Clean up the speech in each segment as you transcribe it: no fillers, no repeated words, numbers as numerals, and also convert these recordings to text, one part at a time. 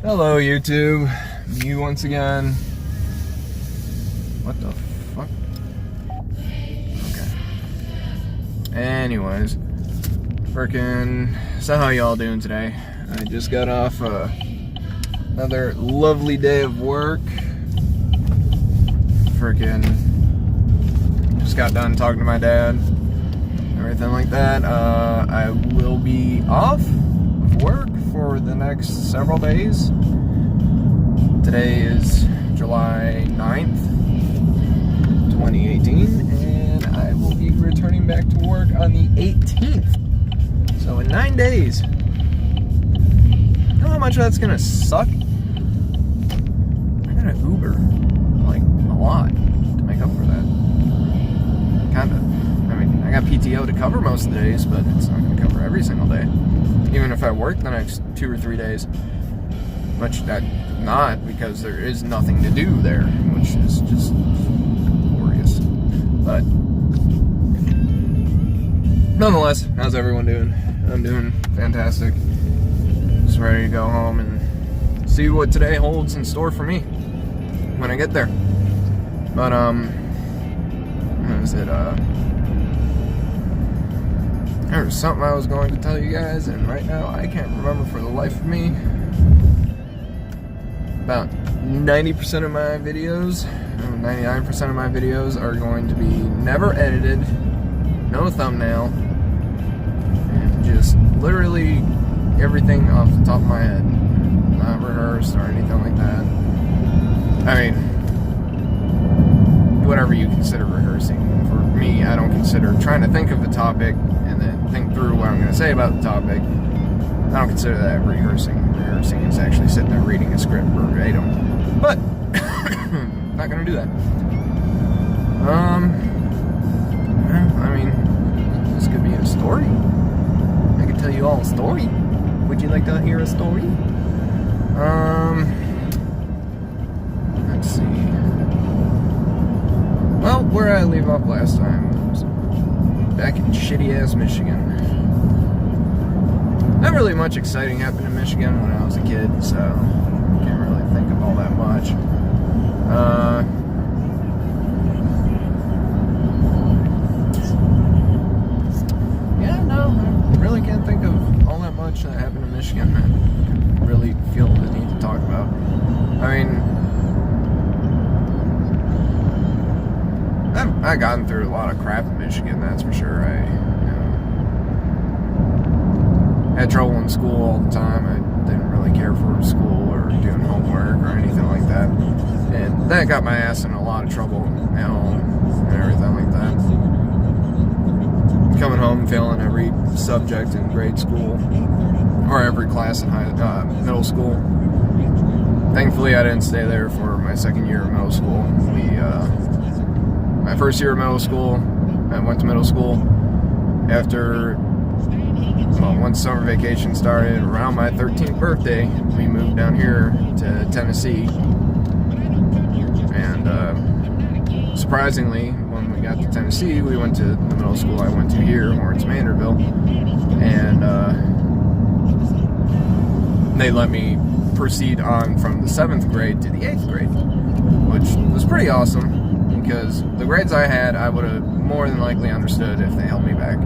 Hello YouTube, you once again. What the fuck? Okay. Anyways, frickin', so how y'all doing today? I just got off another lovely day of work. Frickin', just got done talking to my dad, everything like that. I will be off of work for the next several days. Today is July 9th, 2018, and I will be returning back to work on the 18th. So in 9 days. You know how much that's gonna suck? I gotta Uber, like, a lot to make up for that. Kinda. I mean, I got PTO to cover most of the days, but it's not gonna cover every single day. Even if I work the next 2 or 3 days, which I'm not, because there is nothing to do there, which is just glorious. But nonetheless, how's everyone doing? I'm doing fantastic. Just ready to go home and see what today holds in store for me when I get there. But what is it? There was something I was going to tell you guys, and right now I can't remember for the life of me. About 90% of my videos, 99% of my videos are going to be never edited, no thumbnail, and just literally everything off the top of my head. Not rehearsed or anything like that. I mean, whatever you consider rehearsing. For me, I don't consider trying to think of a topic and then think through what I'm going to say about the topic. I don't consider that rehearsing. Rehearsing is actually sitting there reading a script verbatim. But, not going to do that. I mean, this could be a story. I could tell you all a story. Would you like to hear a story? Let's see. Well, where I leave off last time was back in shitty-ass Michigan. Not really much exciting happened in Michigan when I was a kid, so can't really think of all that much. Yeah, no, I really can't think of all that much that happened in Michigan that I really feel the need to talk about. I mean, I've gotten through a lot of crap in Michigan, that's for sure. I had trouble in school all the time. I didn't really care for school or doing homework or anything like that. And that got my ass in a lot of trouble at home and everything like that. Coming home, failing every subject in grade school, or every class in middle school. Thankfully, I didn't stay there for my second year of middle school. My first year of middle school, I went to middle school after, well, once summer vacation started, around my 13th birthday, we moved down here to Tennessee. And surprisingly, when we got to Tennessee, we went to the middle school I went to here, Lawrence Manderville, and they let me proceed on from the 7th grade to the 8th grade, which was pretty awesome. Because the grades I had, I would have more than likely understood if they held me back.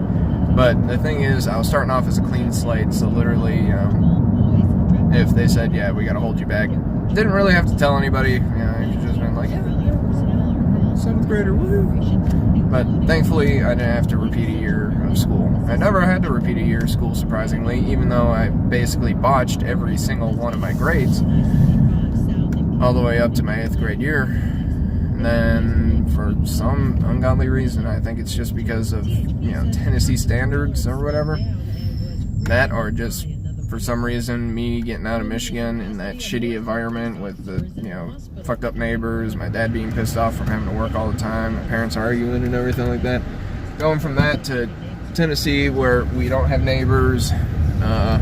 But the thing is, I was starting off as a clean slate, so literally, if they said, yeah, we gotta hold you back, didn't really have to tell anybody. You know, I could just been like, yeah, 7th grader, woohoo. But thankfully, I didn't have to repeat a year of school. I never had to repeat a year of school, surprisingly, even though I basically botched every single one of my grades, all the way up to my 8th grade year. And then, for some ungodly reason, I think it's just because of, Tennessee standards or whatever, that, or just for some reason, me getting out of Michigan in that shitty environment with the, fucked up neighbors, my dad being pissed off from having to work all the time, my parents arguing and everything like that. Going from that to Tennessee, where we don't have neighbors, my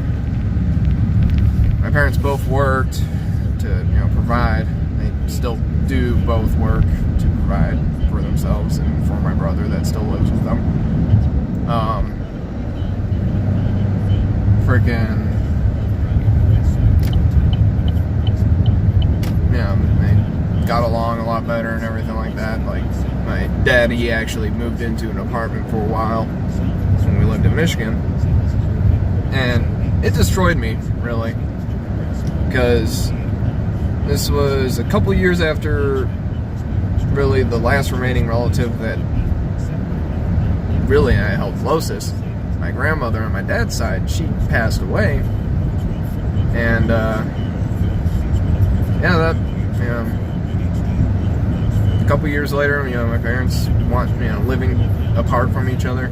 parents both worked to, provide. They still do both work to provide for themselves and for my brother that still lives with them. got along a lot better and everything like that. Like, my dad, he actually moved into an apartment for a while when we lived in Michigan. And it destroyed me, really. Because this was a couple years after, really, the last remaining relative that really I held closest. My grandmother on my dad's side, she passed away. And, yeah, that, you know, a couple years later, you know, my parents living apart from each other.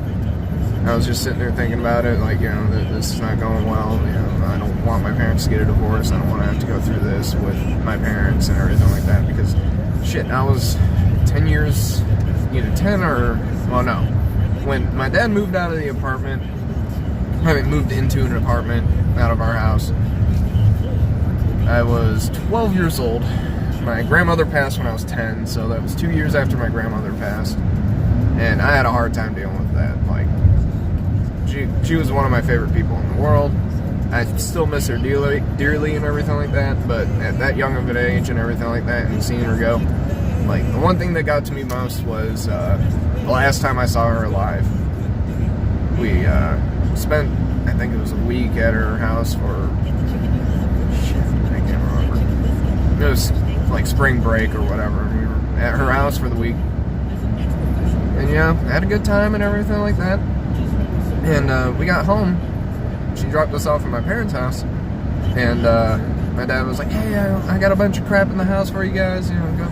I was just sitting there thinking about it, like, you know, this is not going well. You know, I don't want my parents to get a divorce. I don't want to have to go through this with my parents and everything like that. Because, shit, I was 10 years, either 10 or, well, no. When my dad moved out of the apartment, moved into an apartment out of our house, I was 12 years old. My grandmother passed when I was 10, so that was 2 years after my grandmother passed. And I had a hard time dealing with that. Like, she was one of my favorite people in the world. I still miss her dearly and everything like that, but at that young of an age and everything like that, and seeing her go, like, the one thing that got to me most was the last time I saw her alive. We spent, I think it was a week at her house for, I can't remember. It was like spring break or whatever. We were at her house for the week. And yeah, had a good time and everything like that. And we got home. She dropped us off at my parents' house. And my dad was like, hey, I got a bunch of crap in the house for you guys. You know, go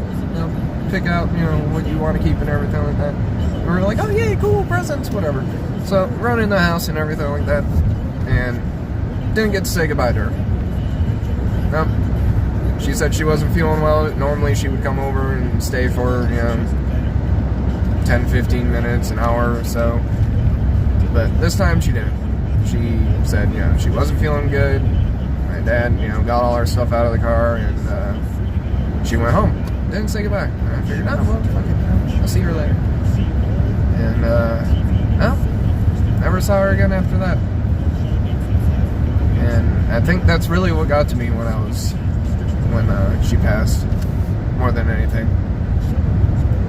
pick out, you know, what you want to keep and everything like that. And we were like, oh, yeah, cool, presents, whatever. So, run in the house and everything like that. And didn't get to say goodbye to her. Nope. She said she wasn't feeling well. Normally, she would come over and stay for, you know, 10, 15 minutes, an hour or so. But this time, she didn't. She said, you know, she wasn't feeling good. My dad, you know, got all our stuff out of the car, and she went home. Didn't say goodbye. And I figured, oh, well, fuck it. I'll see her later. And, no. Never saw her again after that. And I think that's really what got to me when she passed, more than anything,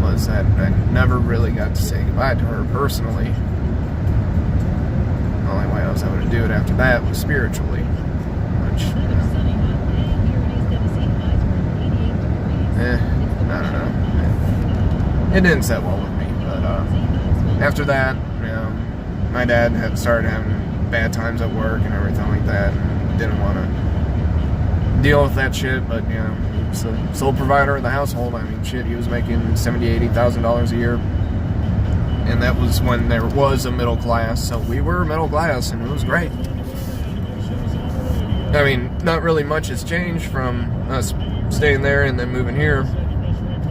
was that I never really got to say goodbye to her personally. The only way I was able to do it after that was spiritually, which, I don't know. It didn't sit well with me, but after that, you know, my dad had started having bad times at work and everything like that, and didn't want to deal with that shit, but, you know, he was the sole provider of the household. I mean, shit, he was making $70,000, $80,000 a year, and that was when there was a middle class, so we were middle class, and it was great. I mean, not really much has changed from us staying there and then moving here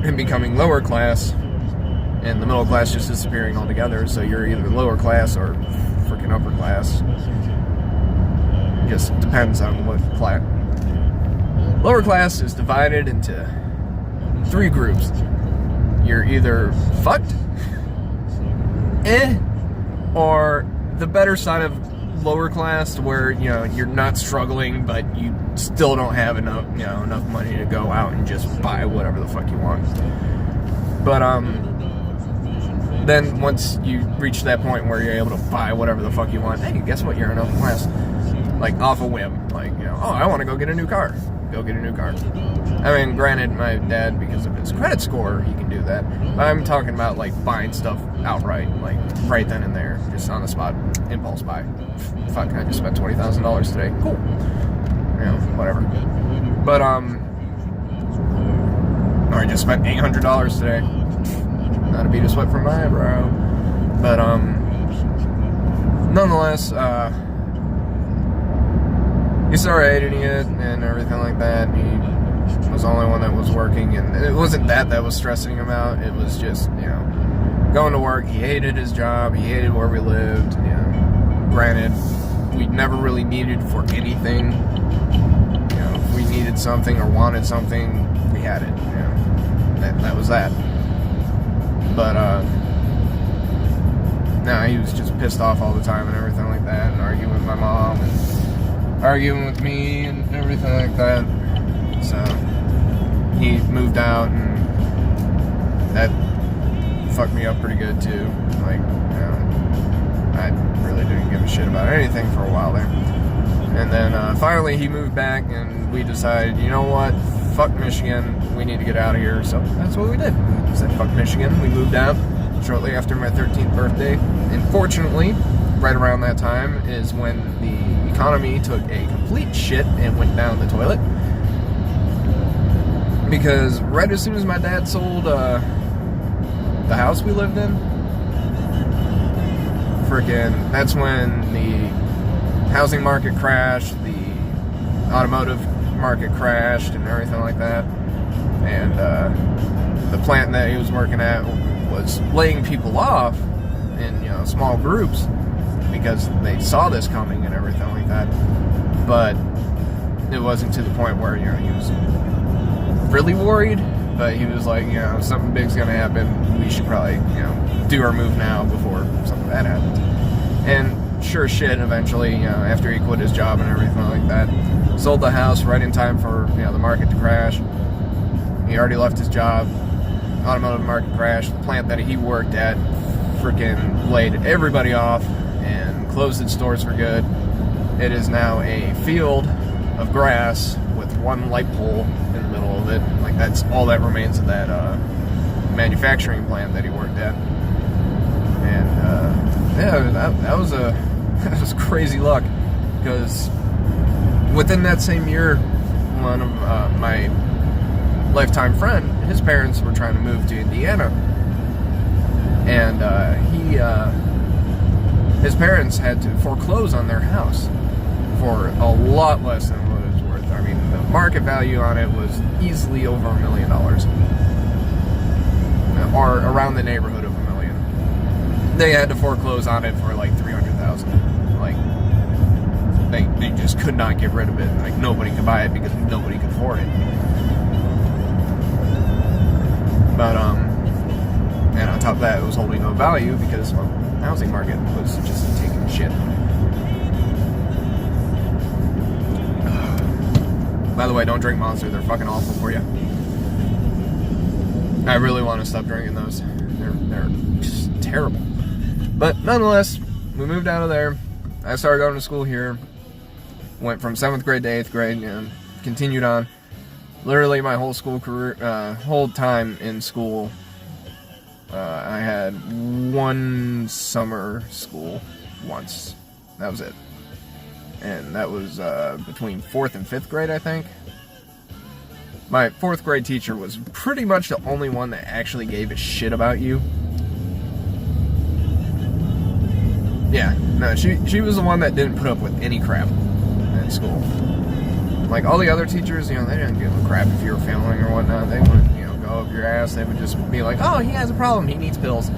and becoming lower class, and the middle class just disappearing altogether, so you're either lower class or freaking upper class. It just depends on what class. Lower class is divided into 3 groups. You're either fucked, or the better side of lower class, where, you know, you're not struggling, but you still don't have enough money to go out and just buy whatever the fuck you want. But then once you reach that point where you're able to buy whatever the fuck you want, hey, guess what? You're in upper class, like off a whim. Like, you know, oh, I want to go get a new car. Go get a new car. I mean, granted, my dad, because of his credit score, he can do that. But I'm talking about, like, buying stuff outright, like, right then and there, just on the spot, impulse buy. Fuck, I just spent $20,000 today. Cool. You know, whatever. But, or I just spent $800 today. Not a beat of sweat from my eyebrow. But, nonetheless, he started hating it and everything like that. He was the only one that was working, and it wasn't that was stressing him out. It was just, you know, going to work. He hated his job. He hated where we lived. You know, granted, we never really needed for anything. You know, if we needed something or wanted something, we had it. You know, that was that. But no, he was just pissed off all the time and everything like that, and arguing with my mom and arguing with me and everything like that. So he moved out, and that fucked me up pretty good too. Like, you know, I really didn't give a shit about anything for a while there. And then finally he moved back, and we decided, you know what, fuck Michigan, we need to get out of here. So that's what we did. We said fuck Michigan. We moved out shortly after my 13th birthday. And fortunately, right around that time is when the economy took a complete shit and went down the toilet. Because right as soon as my dad sold the house we lived in, that's when the housing market crashed, the automotive market crashed, and everything like that. And the plant that he was working at was laying people off in, you know, small groups because they saw this coming and everything like that. But it wasn't to the point where, you know, he was really worried, but he was like, you know, something big's gonna happen, we should probably, you know, do our move now before something bad happens. And sure shit, eventually, you know, after he quit his job and everything like that, sold the house right in time for, you know, the market to crash. He already left his job, automotive market crashed, the plant that he worked at freaking laid everybody off and closed its doors for good. It is now a field of grass with one light pole in the middle of it. Like, that's all that remains of that manufacturing plant that he worked at. And yeah, that was crazy luck, because within that same year, one of my lifetime friend, his parents were trying to move to Indiana, and his parents had to foreclose on their house for a lot less than what it was worth. I mean, the market value on it was easily over $1 million, or around the neighborhood of $1 million. They had to foreclose on it for like $300,000. Like, they just could not get rid of it. Like, nobody could buy it because nobody could afford it. But and on top of that, it was holding no value because, well, the housing market was just taking a shit. By the way, don't drink Monster. They're fucking awful for you. I really want to stop drinking those. They're just terrible. But nonetheless, we moved out of there. I started going to school here. Went from 7th grade to 8th grade and continued on. Literally my whole school career, whole time in school, I had one summer school once. That was it. And that was between 4th and 5th grade, I think. My 4th grade teacher was pretty much the only one that actually gave a shit about you. Yeah, no, she was the one that didn't put up with any crap in school. Like, all the other teachers, you know, they didn't give a crap if you were failing or whatnot. They wouldn't, you know, go up your ass. They would just be like, oh, he has a problem, he needs pills.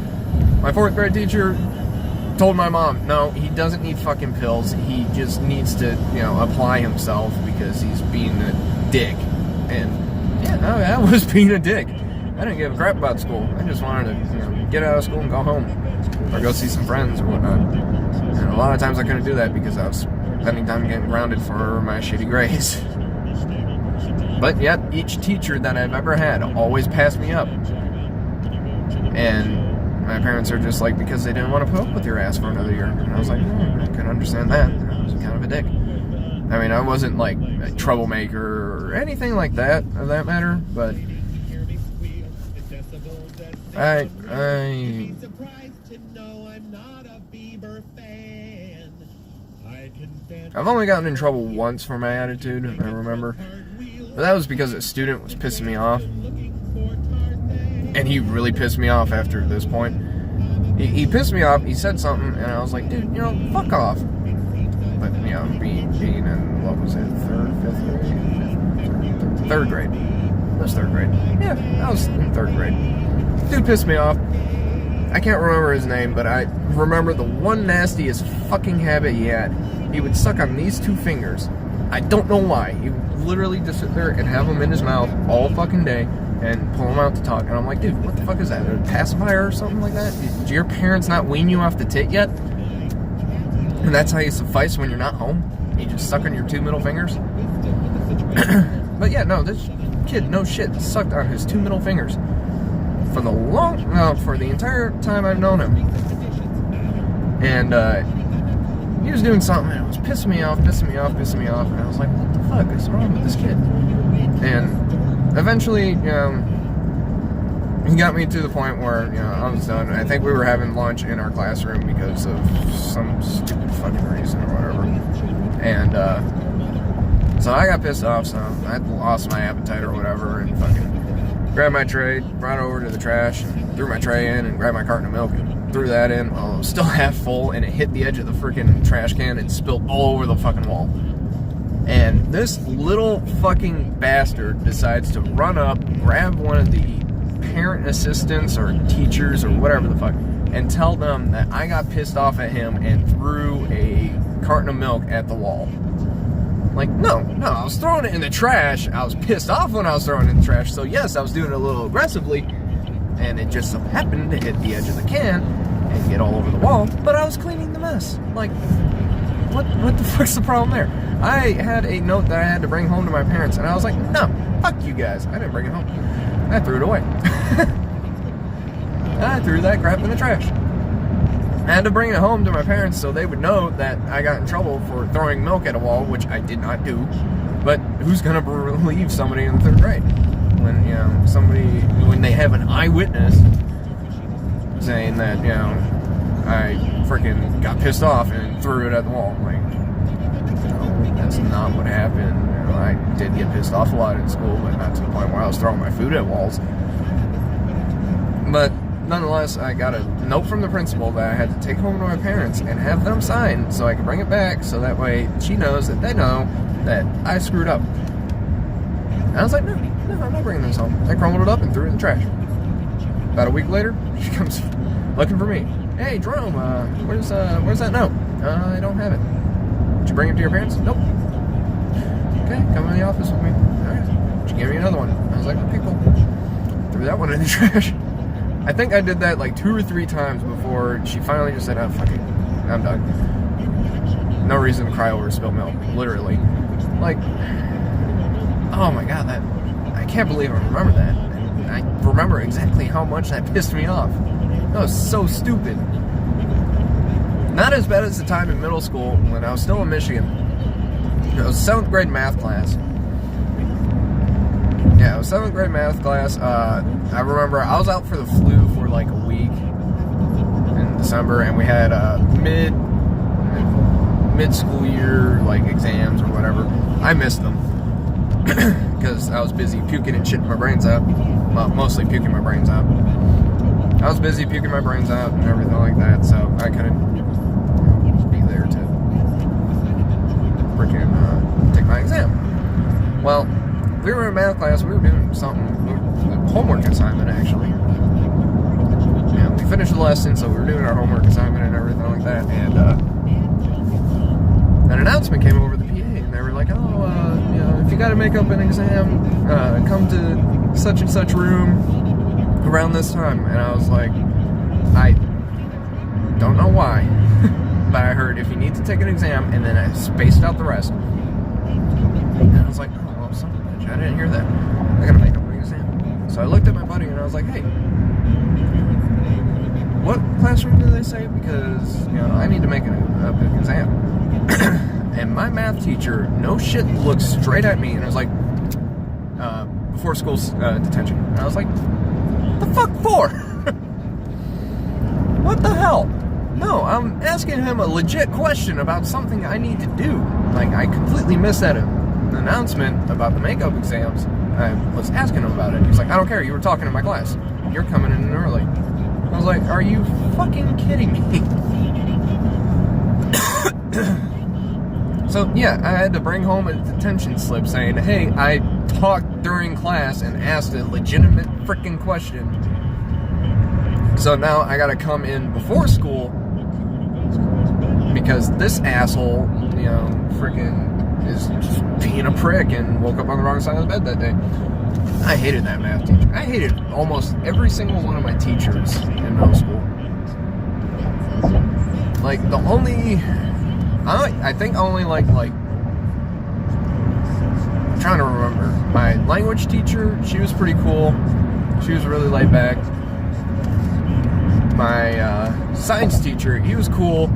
My 4th grade teacher told my mom, no, he doesn't need fucking pills. He just needs to, you know, apply himself because he's being a dick. And, yeah, no, I was being a dick. I didn't give a crap about school. I just wanted to, you know, get out of school and go home. Or go see some friends or whatnot. And a lot of times I couldn't do that because I was spending time getting grounded for my shitty grades. But yet, each teacher that I've ever had always passed me up. And my parents are just like, because they didn't want to put up with your ass for another year. And I was like, I can understand that. I was kind of a dick. I mean, I wasn't like a troublemaker or anything like that, for that matter, but I've only gotten in trouble once for my attitude, I remember. But that was because a student was pissing me off. And he really pissed me off after this point. He pissed me off, he said something, and I was like, dude, you know, fuck off. But, you know, being in, what was it, 3rd, 5th grade? 3rd grade. That was 3rd grade. Yeah, I was in 3rd grade. Dude pissed me off. I can't remember his name, but I remember the one nastiest fucking habit he had. He would suck on these 2 fingers. I don't know why. He would literally just sit there and have them in his mouth all fucking day and pull them out to talk. And I'm like, dude, what the fuck is that? A pacifier or something like that? Did your parents not wean you off the tit yet? And that's how you suffice when you're not home? You just suck on your 2 middle fingers? But yeah, no, this kid, no shit, sucked on his 2 middle fingers for the entire time I've known him. And he was doing something and it was pissing me off. And I was like, what the fuck is wrong with this kid? And eventually, he got me to the point where, I was done. I think we were having lunch in our classroom because of some stupid fucking reason or whatever. And so I got pissed off, so I lost my appetite or whatever, and fucking grabbed my tray, brought it over to the trash, and threw my tray in, and grabbed my carton of milk and threw that in while it was still half full, and it hit the edge of the freaking trash can and spilled all over the fucking wall. And this little fucking bastard decides to run up, grab one of the parent assistants or teachers or whatever the fuck, and tell them that I got pissed off at him and threw a carton of milk at the wall. Like, no, I was throwing it in the trash. I was pissed off when I was throwing it in the trash, so yes, I was doing it a little aggressively, and it just so happened to hit the edge of the can and get all over the wall, but I was cleaning the mess. Like, what the fuck's the problem there? I had a note that I had to bring home to my parents, and I was like, no, fuck you guys. I didn't bring it home. I threw it away. I threw that crap in the trash. I had to bring it home to my parents so they would know that I got in trouble for throwing milk at a wall, which I did not do. But who's gonna believe somebody in the 3rd grade when they have an eyewitness saying that, I freaking got pissed off and threw it at the wall? Like, no, that's not what happened. I did get pissed off a lot in school, but not to the point where I was throwing my food at walls. But nonetheless, I got a note from the principal that I had to take home to my parents and have them sign so I could bring it back, so that way she knows that they know that I screwed up. And I was like, no, I'm not bringing this home. I crumbled it up and threw it in the trash. About a week later, she comes looking for me. Hey, Jerome, where's that note? I don't have it. Did you bring it to your parents? Nope. Okay, come in the office with me. Alright. She gave me another one. I was like, okay, cool. Threw that one in the trash. I think I did that like 2 or 3 times before she finally just said, oh, fuck it. I'm done. No reason to cry over spilled milk. Literally. Like, oh my god, I can't believe I remember that. And I remember exactly how much that pissed me off. That was so stupid. Not as bad as the time in middle school when I was still in Michigan. It was 7th grade math class. Yeah, it was 7th grade math class. I remember I was out for the flu for like a week in December, and we had mid-school year like exams or whatever. I missed them because I was busy puking and shitting my brains out. Well, mostly puking my brains out. I was busy puking my brains out and everything like that, so I couldn't be there to freaking take my exam. Well, we were in math class, we were doing something, homework assignment actually. Yeah, we finished the lesson, so we were doing our homework assignment and everything like that, and an announcement came over the PA, and they were like, oh, if you gotta make up an exam, come to such and such room around this time. And I was like, I don't know why, but I heard if you need to take an exam, and then I spaced out the rest. And I was like, oh, well, son of a bitch, I didn't hear that. I gotta make up an exam. So I looked at my buddy and I was like, hey, what classroom did they say? Because, I need to make an exam. And my math teacher, no shit, looked straight at me and was like, before school detention. And I was like, what the fuck for? What the hell? No, I'm asking him a legit question about something I need to do. Like, I completely missed that announcement about the makeup exams. I was asking him about it. He's like, I don't care, you were talking to my class. You're coming in early. I was like, are you fucking kidding me? So, yeah, I had to bring home a detention slip saying, hey, I talked during class and asked a legitimate freaking question. So now I gotta come in before school because this asshole, freaking is just being a prick and woke up on the wrong side of the bed that day. I hated that math teacher. I hated almost every single one of my teachers in middle school. Like, the only... I think only like I'm trying to remember. My language teacher, she was pretty cool. She was really laid back. My science teacher, he was cool.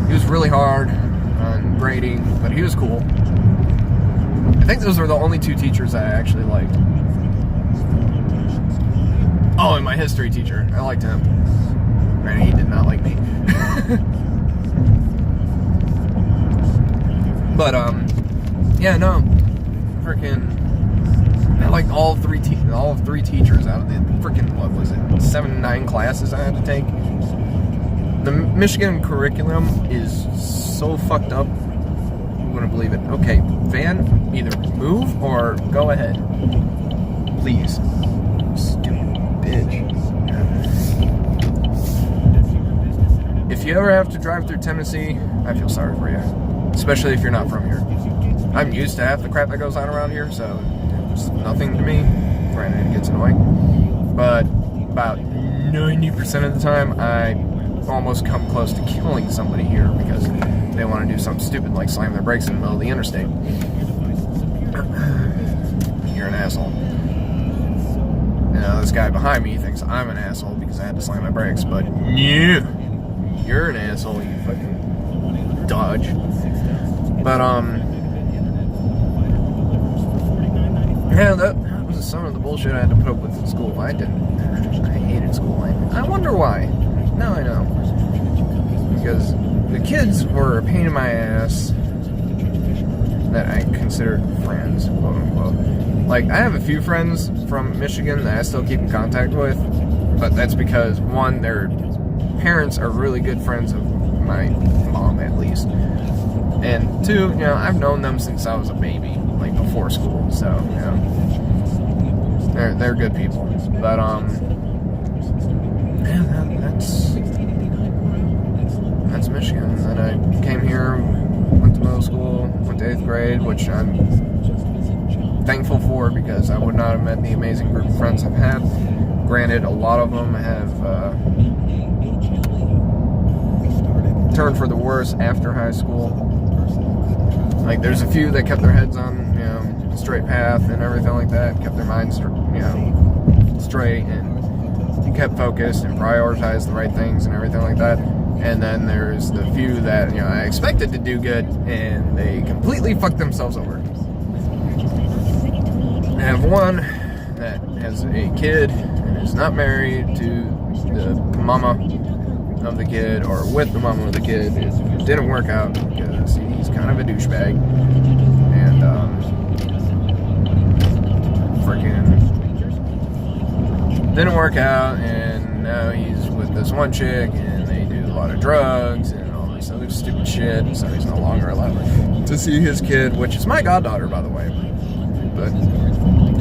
He was really hard on grading, but he was cool. I think those were the only two teachers I actually liked. Oh, and my history teacher. I liked him. And he did not like me. But, yeah, no. Freaking... I liked all three teachers out of the freaking, what was it, 7, 9 classes I had to take. The Michigan curriculum is so fucked up, you wouldn't believe it. Okay, Van, either move or go ahead. Please. Stupid bitch. If you ever have to drive through Tennessee, I feel sorry for you. Especially if you're not from here. I'm used to half the crap that goes on around here, so it's nothing to me. Granted, it gets annoying. But about 90% of the time, I almost come close to killing somebody here because they want to do something stupid like slam their brakes in the middle of the interstate. You're an asshole. You know, this guy behind me thinks I'm an asshole because I had to slam my brakes, but yeah, you're an asshole, you fucking dodge. But, yeah, that was some of the bullshit I had to put up with in school. I hated school. I wonder why. Now I know. Because the kids were a pain in my ass that I considered friends, quote unquote. Like, I have a few friends from Michigan that I still keep in contact with, but that's because, one, their parents are really good friends of my mom, at least. And two, you know, I've known them since I was a baby, like before school, so, you know, they're good people. But, yeah, that's Michigan. Then I came here, went to middle school, went to 8th grade, which I'm thankful for because I would not have met the amazing group of friends I've had. Granted, a lot of them have turned for the worse after high school. Like, there's a few that kept their heads on, you know, the straight path and everything like that, kept their minds, you know, straight and kept focused and prioritized the right things and everything like that. And then there's the few that, you know, I expected to do good and they completely fucked themselves over. I have one that has a kid and is not married to the mama of the kid or with the mama of the kid. It didn't work out because he's kind of a douchebag and freaking didn't work out, and now he's with this one chick and they do a lot of drugs and all this other stupid shit, and so he's no longer allowed to see his kid, which is my goddaughter, by the way. But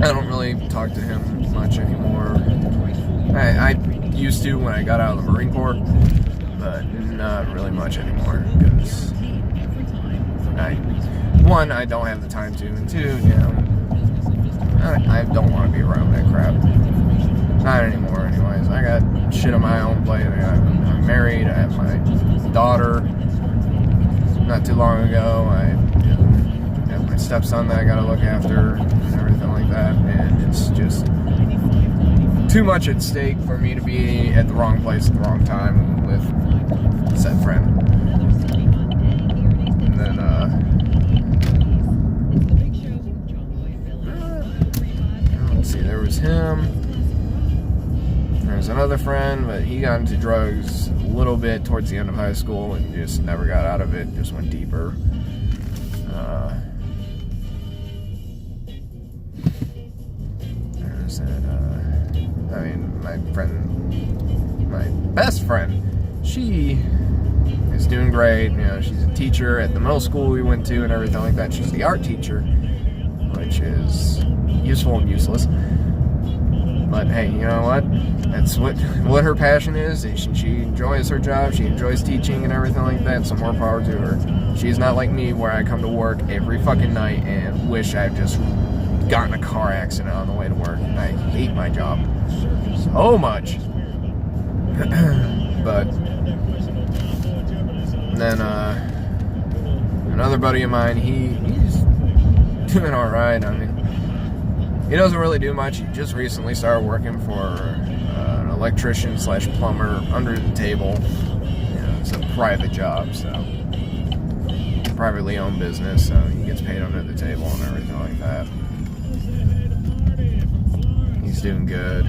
I don't really talk to him much anymore. I used to when I got out of the Marine Corps, but not really much anymore because one, I don't have the time to, and two, you know, I don't want to be around that crap. Not anymore, anyways. I got shit on my own plate. I'm married. I have my daughter. Not too long ago, I have my stepson that I gotta look after and everything like that, and it's just too much at stake for me to be at the wrong place at the wrong time with said friend. And then, let's see, there was him. There's another friend, but he got into drugs a little bit towards the end of high school and just never got out of it, just went deeper. There's that, I mean, my best friend, she is doing great. You know, she's a teacher at the middle school we went to and everything like that. She's the art teacher, which is useful and useless. But hey, you know what? That's what her passion is. She enjoys her job. She enjoys teaching and everything like that. So more power to her. She's not like me, where I come to work every fucking night and wish I'd just gotten a car accident on the way to work. I hate my job so much. But then another buddy of mine, he's doing all right. I mean, he doesn't really do much. He just recently started working for an electrician slash plumber under the table. You know, it's a private job, so privately owned business, so he gets paid under the table and everything like that. He's doing good.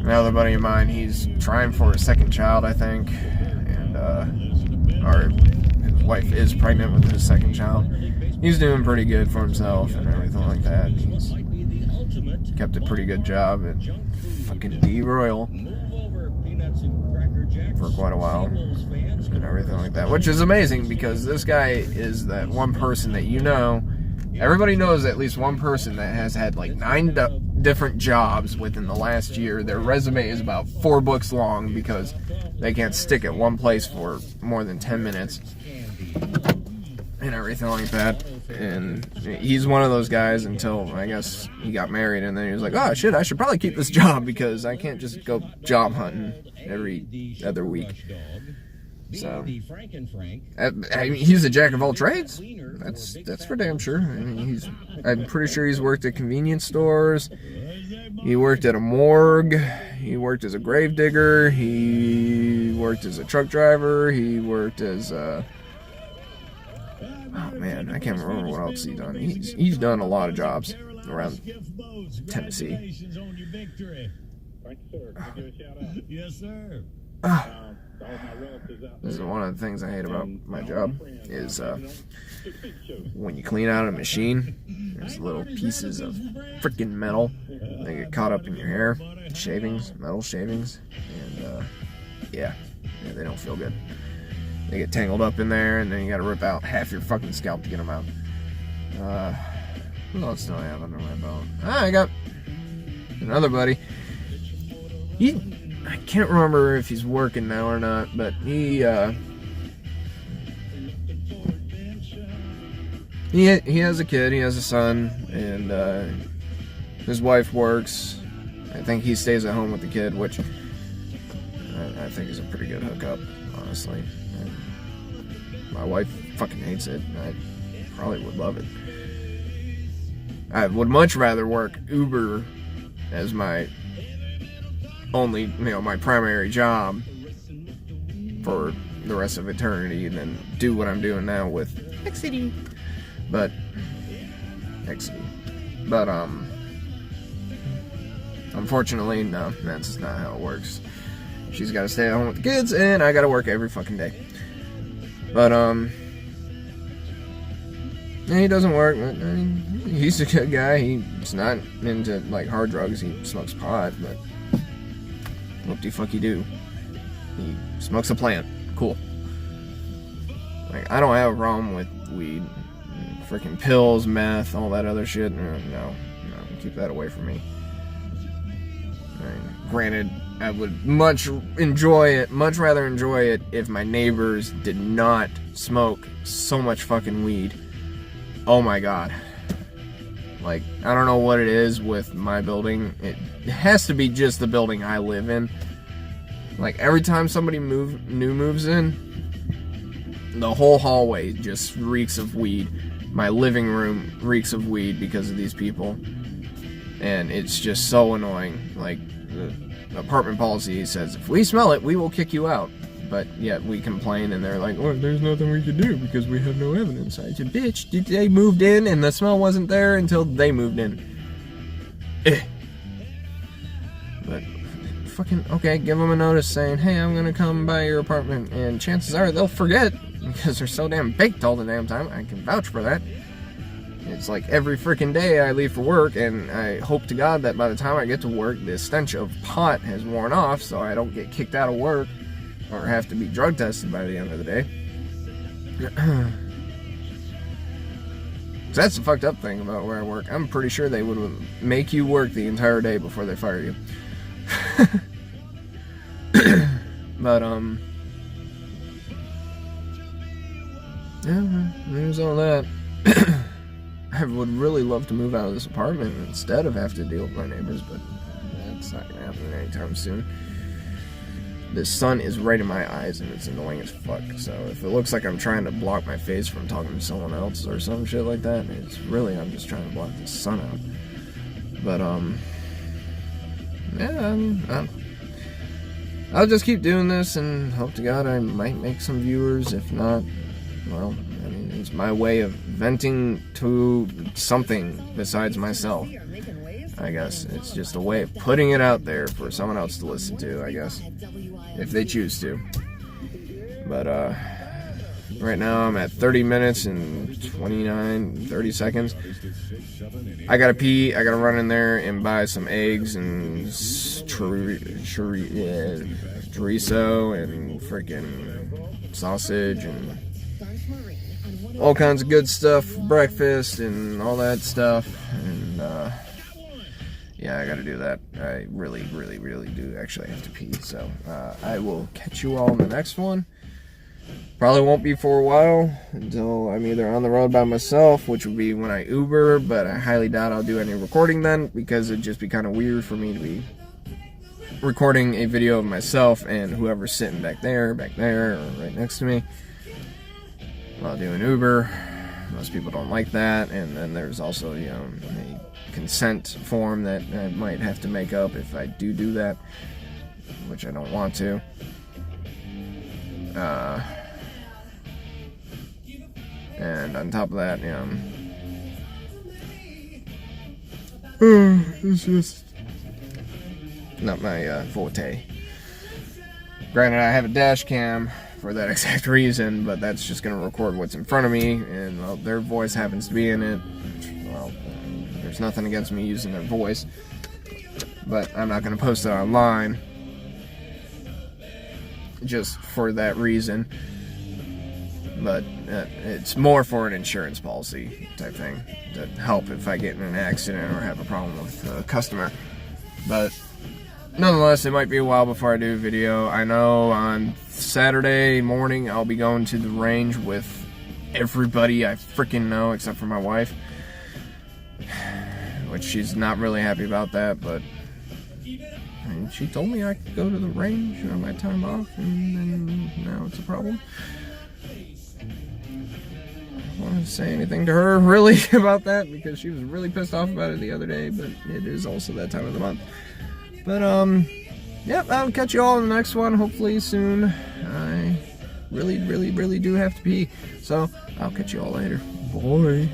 Another buddy of mine, he's trying for a second child, I think, and his wife is pregnant with his second child. He's doing pretty good for himself and everything like that. He's kept a pretty good job at fucking D Royal for quite a while and everything like that, which is amazing because this guy is that one person that everybody knows at least one person that has had like 9 different jobs within the last year. Their resume is about 4 books long because they can't stick at one place for more than 10 minutes and everything like that. And he's one of those guys until I guess he got married, and then he was like, oh shit, I should probably keep this job because I can't just go job hunting every other week. So I mean, he's a jack of all trades. That's for damn sure. I mean, I'm pretty sure he's worked at convenience stores. He worked at a morgue. He worked as a grave digger. He worked as a truck driver. He worked as oh man, I can't remember what else he's done. He's done a lot of jobs around Tennessee. Yes, sir. This is one of the things I hate about my job is when you clean out a machine, there's little pieces of freaking metal. They get caught up in your hair, metal shavings, and yeah, they don't feel good. They get tangled up in there, and then you gotta rip out half your fucking scalp to get them out. What else do I have under my belt? I got another buddy. I can't remember if he's working now or not, but he has a kid, he has a son, and his wife works. I think he stays at home with the kid, which I think is a pretty good hookup, honestly. And my wife fucking hates it. I probably would love it. I would much rather work Uber as my only, my primary job for the rest of eternity than do what I'm doing now with Xity. But unfortunately, no, that's not how it works. She's got to stay at home with the kids, and I got to work every fucking day. But yeah, he doesn't work. I mean, he's a good guy. He's not into like hard drugs. He smokes pot, but what the fuck he do? He smokes a plant. Cool. Like, I don't have a problem with weed, freaking pills, meth, all that other shit. No, keep that away from me. I mean, granted, I would much rather enjoy it if my neighbors did not smoke so much fucking weed. Oh my god. Like, I don't know what it is with my building. It has to be just the building I live in. Like, every time somebody new moves in, the whole hallway just reeks of weed. My living room reeks of weed because of these people. And it's just so annoying. Like, the apartment policy says, if we smell it, we will kick you out. But yet we complain, and they're like, well, there's nothing we can do because we have no evidence. I said, bitch, they moved in and the smell wasn't there until they moved in. But fucking, okay, give them a notice saying, hey, I'm gonna come by your apartment, and chances are they'll forget because they're so damn baked all the damn time. I can vouch for that. It's like every freaking day I leave for work, and I hope to God that by the time I get to work, the stench of pot has worn off so I don't get kicked out of work or have to be drug tested by the end of the day. So that's the fucked up thing about where I work. I'm pretty sure they would make you work the entire day before they fire you. But, yeah, there's all that. I would really love to move out of this apartment instead of have to deal with my neighbors, but that's not gonna happen anytime soon. the sun is right in my eyes and it's annoying as fuck. So if it looks like I'm trying to block my face from talking to someone else or some shit like that, it's really I'm just trying to block the sun out. But yeah, I'll just keep doing this and hope to God I might make some viewers. If not, well, I mean, it's my way of venting to something besides myself. I guess it's just a way of putting it out there for someone else to listen to, I guess, if they choose to. But right now I'm at 30 minutes and 30 seconds. I gotta pee. I gotta run in there and buy some eggs and chorizo and freaking sausage and all kinds of good stuff, breakfast and all that stuff. And yeah, I gotta do that. I really do actually have to pee. So I will catch you all in the next one. Probably won't be for a while until I'm either on the road by myself, which would be when I Uber, but I highly doubt I'll do any recording then, because it'd just be kind of weird for me to be recording a video of myself and whoever's sitting back there, or right next to me while doing Uber. Most people don't like that. And then there's also, you know, a consent form that I might have to make up if I do that, which I don't want to. And on top of that, it's just not my forte. Granted, I have a dash cam for that exact reason, but that's just going to record what's in front of me, and well, their voice happens to be in it. Well, there's nothing against me using their voice, but I'm not going to post it online just for that reason. But it's more for an insurance policy type thing to help if I get in an accident or have a problem with a customer. But nonetheless, it might be a while before I do a video. I know on Saturday morning I'll be going to the range with everybody I freaking know except for my wife, which she's not really happy about that, but I mean, she told me I could go to the range on my time off, and then now it's a problem. I don't want to say anything to her really about that, because she was really pissed off about it the other day, but it is also that time of the month. But yep, I'll catch you all in the next one, hopefully soon. I really do have to pee, so I'll catch you all later. Bye.